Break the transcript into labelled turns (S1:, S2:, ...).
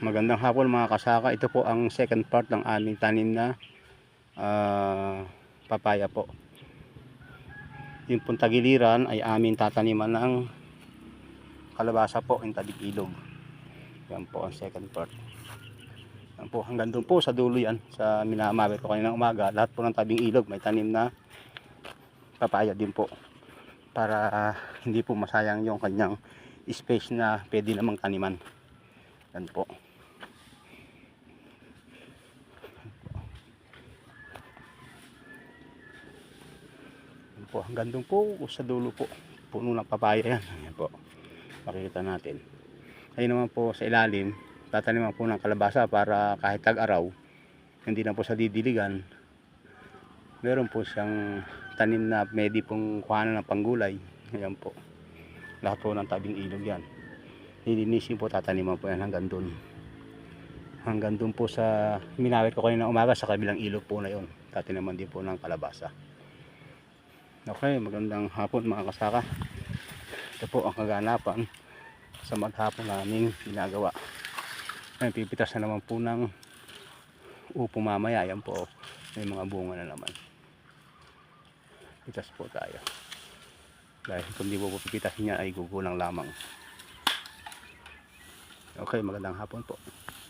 S1: Magandang hapon mga kasaka. Ito po ang second part ng aming tanim na papaya po. Yung pong tagiliran ay aming tataniman ng kalabasa po, yung tabing ilog. Yan po ang second part. Yan po, hanggang doon po sa dulo yan, sa minamawit ko kanina umaga. Lahat po ng tabing ilog may tanim na papaya din po. Para hindi po masayang yung kanyang space na pwede namang taniman. Yan po. Po, hanggang doon po sa dulo po, puno ng papaya yan. Ayan po, makikita natin. Ayun naman po sa ilalim, tataniman po ng kalabasa para kahit tag-araw, hindi na po sa didiligan. Meron po siyang tanim na pwede pong kuhanan ng panggulay. Ayan po, lahat po ng tabing ilog yan. Lilinisin po, tataniman po yan hanggang doon. Hanggang doon po sa minawit ko kanina umaga, sa kabilang ilog po na yun. Tataniman din po ng kalabasa. Okay, magandang hapon mga kasaka. Ito po ang kaganapan sa maghapon naming ginagawa. Ngayon, pipitas na naman po ng upo mamaya. Yan po, may mga bunga na naman. Pitas po tayo. Dahil kung di po pipitasin niya ay gugulang lamang. Okay, magandang hapon po.